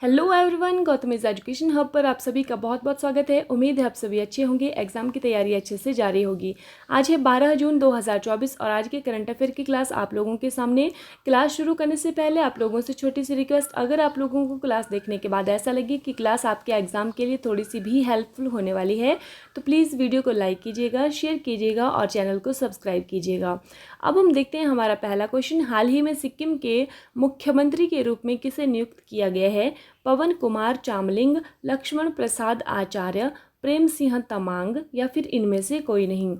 Hello everyone, Gautam is education hub पर आप सभी का बहुत बहुत स्वागत है। उम्मीद है आप सभी अच्छे होंगे, एग्जाम की तैयारी अच्छे से जारी होगी। आज है 12 जून 2024 और आज के करंट अफेयर की क्लास आप लोगों के सामने। क्लास शुरू करने से पहले आप लोगों से छोटी सी रिक्वेस्ट, अगर आप लोगों को क्लास देखने के बाद ऐसा लगे कि क्लास आपके एग्जाम के लिए थोड़ी सी भी हेल्पफुल होने वाली है तो प्लीज़ वीडियो को लाइक कीजिएगा, शेयर कीजिएगा और चैनल को सब्सक्राइब कीजिएगा। अब हम देखते हैं हमारा पहला क्वेश्चन। हाल ही में सिक्किम के मुख्यमंत्री के रूप में किसे नियुक्त किया गया है? पवन कुमार चामलिंग, लक्ष्मण प्रसाद आचार्य, प्रेम सिंह तमांग या फिर इनमें से कोई नहीं।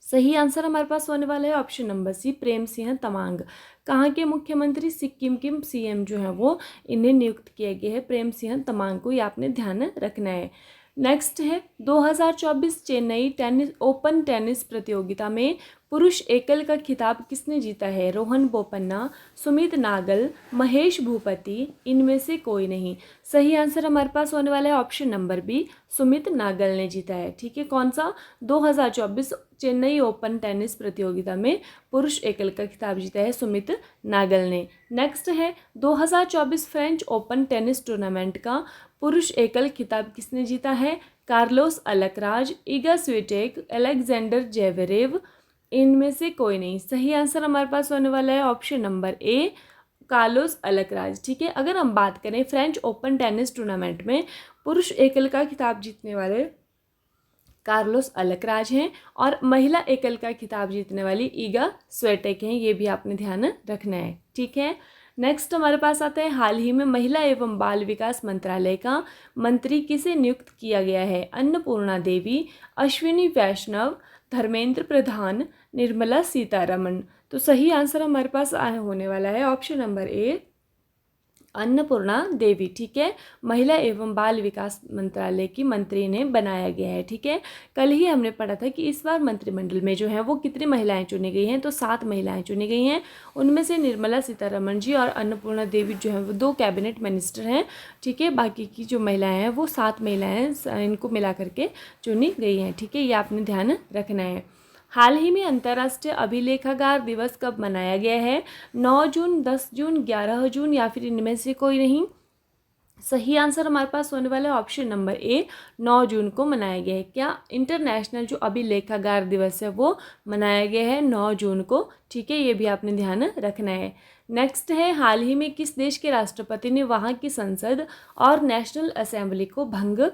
सही आंसर हमारे पास होने वाला है ऑप्शन नंबर सी, प्रेम सिंह तमांग। कहाँ के मुख्यमंत्री? सिक्किम के सीएम जो है वो इन्हें नियुक्त किया गया है, प्रेम सिंह तमांग को, ये आपने ध्यान रखना है। नेक्स्ट है 2024 चेन्नई टेनिस ओपन टेनिस प्रतियोगिता में पुरुष एकल का खिताब किसने जीता है? रोहन बोपन्ना, सुमित नागल, महेश भूपति, इनमें से कोई नहीं। सही आंसर हमारे पास होने वाला है option number B, Sumit Nagal ने जीता है। ठीक है, कौन सा? 2024 चेन्नई ओपन टेनिस प्रतियोगिता में पुरुष एकल का खिताब जीता है सुमित नागल ने। नेक्स्ट है 2024 फ्रेंच ओपन टेनिस टूर्नामेंट का पुरुष एकल खिताब किसने जीता है? Carlos Alcaraz, Iga Swiatek, Alexander Zverev, इनमें से कोई नहीं। सही आंसर हमारे पास होने वाला है option number A, Carlos Alcaraz. ठीक है, अगर हम बात करें फ्रेंच ओपन टेनिस टूर्नामेंट में पुरुष एकल का खिताब जीतने वाले कार्लोस अलकराज हैं और महिला एकल का खिताब जीतने वाली ईगा स्वेटेक हैं, ये भी आपने ध्यान रखना है। ठीक है, नेक्स्ट हमारे पास आता है हाल ही में महिला एवं बाल विकास मंत्रालय का मंत्री किसे नियुक्त किया गया है? अन्नपूर्णा देवी, अश्विनी वैष्णव, धर्मेंद्र प्रधान, निर्मला सीतारमण। तो सही आंसर हमारे पास होने वाला है ऑप्शन नंबर ए, अन्नपूर्णा देवी। ठीक है, महिला एवं बाल विकास मंत्रालय की मंत्री ने बनाया गया है। ठीक है, कल ही हमने पढ़ा था कि इस बार मंत्रिमंडल में जो है वो कितनी महिलाएं चुनी गई हैं, तो 7 महिलाएं चुनी गई हैं। उनमें से निर्मला सीतारमण जी और अन्नपूर्णा देवी जो है वो 2 कैबिनेट मिनिस्टर हैं। ठीक है, बाकी की जो महिलाएं हैं वो 7 महिलाएं, इनको मिला करके चुनी गई हैं। ठीक है, ये आपने ध्यान रखना है। हाल ही में अंतर्राष्ट्रीय अभिलेखागार दिवस कब मनाया गया है? 9 जून, 10 जून, 11 जून या फिर इनमें से कोई नहीं। सही आंसर हमारे पास होने वाला है ऑप्शन नंबर ए, 9 जून को मनाया गया है। क्या इंटरनेशनल जो अभिलेखागार दिवस है वो मनाया गया है 9 जून को। ठीक है, ये भी आपने ध्यान रखना है। नेक्स्ट है हाल ही में किस देश के राष्ट्रपति ने वहाँ की संसद और नेशनल असेंबली को भंग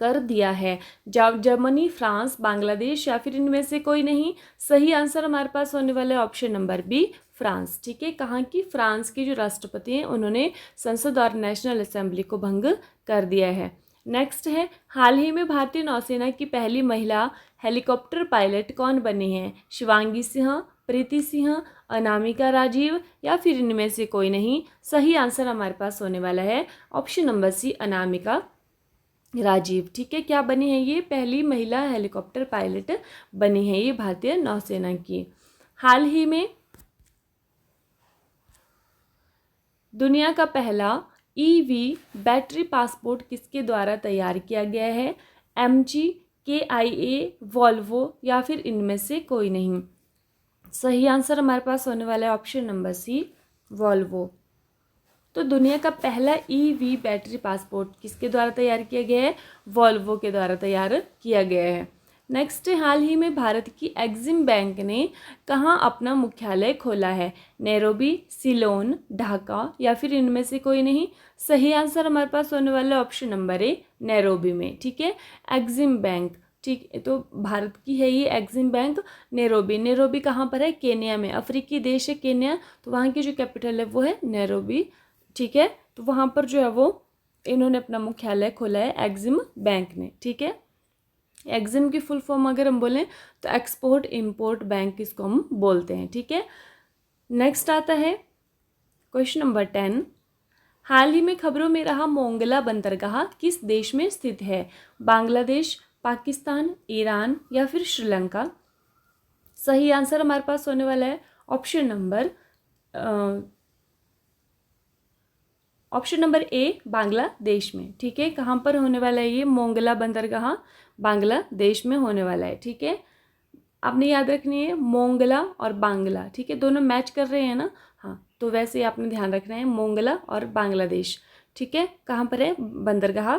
कर दिया है? जर्मनी, फ्रांस, बांग्लादेश या फिर इनमें से कोई नहीं। सही आंसर हमारे पास होने वाला है ऑप्शन नंबर बी, फ्रांस। ठीक है, कहाँ की? फ्रांस के जो राष्ट्रपति हैं उन्होंने संसद और नेशनल असेंबली को भंग कर दिया है। नेक्स्ट है हाल ही में भारतीय नौसेना की पहली महिला हेलीकॉप्टर पायलट कौन बनी है? शिवांगी सिंह, प्रीति सिंह, अनामिका राजीव या फिर इनमें से कोई नहीं। सही आंसर हमारे पास होने वाला है option number C, Anamika Rajeev. ठीक है, क्या बनी है? ये पहली महिला हेलीकॉप्टर पायलट बनी है ये भारतीय नौसेना की। हाल ही में दुनिया का पहला ईवी बैटरी पासपोर्ट किसके द्वारा तैयार किया गया है? एमजी, केआईए, वॉल्वो या फिर इनमें से कोई नहीं। सही आंसर हमारे पास होने वाला है ऑप्शन नंबर सी, वॉल्वो। तो दुनिया का पहला ईवी बैटरी पासपोर्ट किसके द्वारा तैयार किया गया है? वॉल्वो के द्वारा तैयार किया गया है। नेक्स्ट, हाल ही में भारत की एग्जिम बैंक ने कहाँ अपना मुख्यालय खोला है? नैरोबी, सिलोन, ढाका या फिर इनमें से कोई नहीं। सही आंसर हमारे पास होने वाला है ऑप्शन नंबर ए, नैरोबी में। ठीक है, एग्जिम बैंक। ठीक है, तो भारत की है ये एग्जिम बैंक। नैरोबी, नैरोबी कहाँ पर है? केन्या में। अफ्रीकी देश है केन्या, तो वहाँ की जो कैपिटल है वो है नैरोबी। ठीक है, तो वहाँ पर जो है वो इन्होंने अपना मुख्यालय खोला है एग्जिम बैंक ने। ठीक है, एग्जिम की फुल फॉर्म अगर हम बोलें तो एक्सपोर्ट इंपोर्ट बैंक इसको हम बोलते हैं। ठीक है, नेक्स्ट आता है क्वेश्चन नंबर 10। हाल ही में खबरों में रहा मोंगला बंदरगाह किस देश में स्थित है? बांग्लादेश, पाकिस्तान, ईरान या फिर श्रीलंका। सही आंसर हमारे पास होने वाला है ऑप्शन नंबर ए, बांग्लादेश में। ठीक है, कहाँ पर होने वाला है ये मोंगला बंदरगाह? बांग्लादेश में होने वाला है। ठीक है, आपने याद रखनी है मोंगला और बांग्ला। ठीक है, दोनों मैच कर रहे हैं ना। हाँ, तो वैसे ही आपने ध्यान रखना है मोंगला और बांग्लादेश। ठीक है, कहाँ पर है बंदरगाह?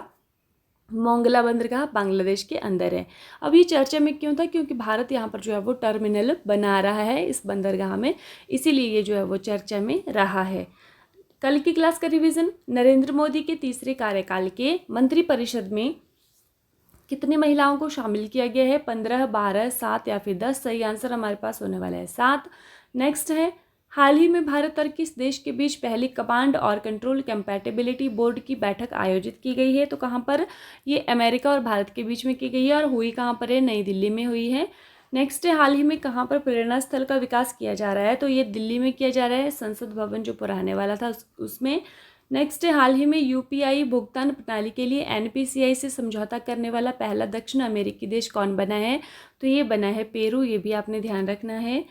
मोंगला बंदरगाह बांग्लादेश के अंदर है। अब ये चर्चा में क्यों था? क्योंकि भारत यहाँ पर जो है वो टर्मिनल बना रहा है इस बंदरगाह में, इसीलिए ये जो है वो चर्चा में रहा है। कल की क्लास का रिवीजन, नरेंद्र मोदी के तीसरे कार्यकाल के मंत्रिपरिषद में कितनी महिलाओं को शामिल किया गया है? 15, 12, 7 या फिर 10? सही आंसर हमारे पास होने वाला है 7। नेक्स्ट है, हाल ही में भारत और किस देश के बीच पहली कमांड और कंट्रोल कंपैटिबिलिटी बोर्ड की बैठक आयोजित की गई है? तो कहाँ पर? ये अमेरिका और भारत के बीच में की गई है और हुई कहाँ पर है? नई दिल्ली में हुई है। नेक्स्ट है, हाल ही में कहाँ पर प्रेरणा स्थल का विकास किया जा रहा है? तो ये दिल्ली में किया जा रहा है, संसद भवन जो पुराने वाला था उसमें। नेक्स्ट है, हाल ही में यूपीआई भुगतान प्रणाली के लिए एनपीसीआई से समझौता करने वाला पहला दक्षिण अमेरिकी देश कौन बना है? तो ये बना है पेरू, ये भी आपने ध्यान रखना है।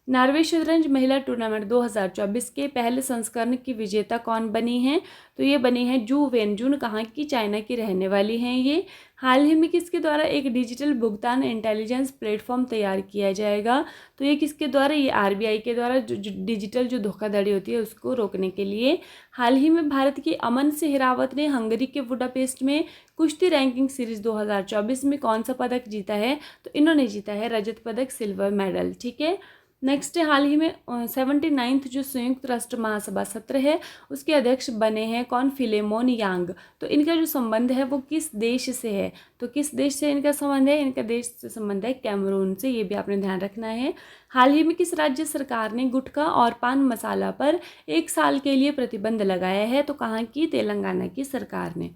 नॉर्वे शतरंज महिला टूर्नामेंट 2024 के पहले संस्करण की विजेता कौन बनी है? तो ये बनी है जू वेनजुन, कहाँ की? चाइना की रहने वाली हैं ये। हाल ही में किसके द्वारा एक डिजिटल भुगतान इंटेलिजेंस प्लेटफॉर्म तैयार किया जाएगा? तो ये किसके द्वारा? ये आरबीआई के द्वारा, जो डिजिटल जो धोखाधड़ी होती है उसको रोकने के लिए। हाल ही में भारत की अमन सिहरावत ने हंगरी के बुडापेस्ट में कुश्ती रैंकिंग सीरीज 2024 में कौन सा पदक जीता है? तो इन्होंने जीता है रजत पदक, सिल्वर मेडल। ठीक है, नेक्स्ट है, हाल ही में 79th जो संयुक्त राष्ट्र महासभा सत्र है उसके अध्यक्ष बने हैं कौन? फिलेमोन यांग। तो इनका जो संबंध है वो किस देश से है? तो किस देश से इनका संबंध है? इनका देश से संबंध है कैमरून से, ये भी आपने ध्यान रखना है। हाल ही में किस राज्य सरकार ने गुटखा और पान मसाला पर 1 साल के लिए प्रतिबंध लगाया है? तो कहाँ की? तेलंगाना की सरकार ने।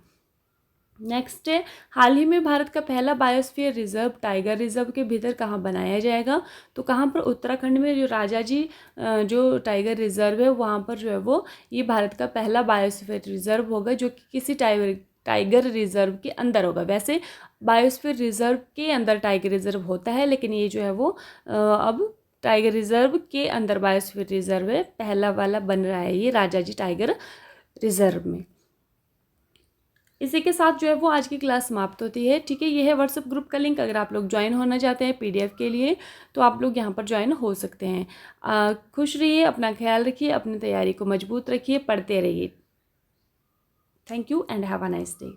नेक्स्ट है, हाल ही में भारत का पहला बायोस्फीयर रिजर्व टाइगर रिजर्व के भीतर कहाँ बनाया जाएगा? तो कहाँ पर? उत्तराखंड में जो राजाजी जो टाइगर रिजर्व है वहाँ पर जो है वो ये भारत का पहला बायोस्फीयर रिजर्व होगा, जो कि किसी टाइगर रिजर्व के अंदर होगा। वैसे बायोस्फीयर रिजर्व के अंदर टाइगर रिजर्व होता है, लेकिन ये जो है वो अब टाइगर रिजर्व के अंदर बायोस्फीयर रिजर्व है, पहला वाला बन रहा है ये राजाजी टाइगर रिजर्व में। इसी के साथ जो है वो आज की क्लास समाप्त होती है। ठीक है, ये है व्हाट्सएप ग्रुप का लिंक, अगर आप लोग ज्वाइन होना चाहते हैं पीडीएफ के लिए तो आप लोग यहाँ पर ज्वाइन हो सकते हैं। खुश रहिए, अपना ख्याल रखिए, अपनी तैयारी को मजबूत रखिए, पढ़ते रहिए। Thank you and have a nice day.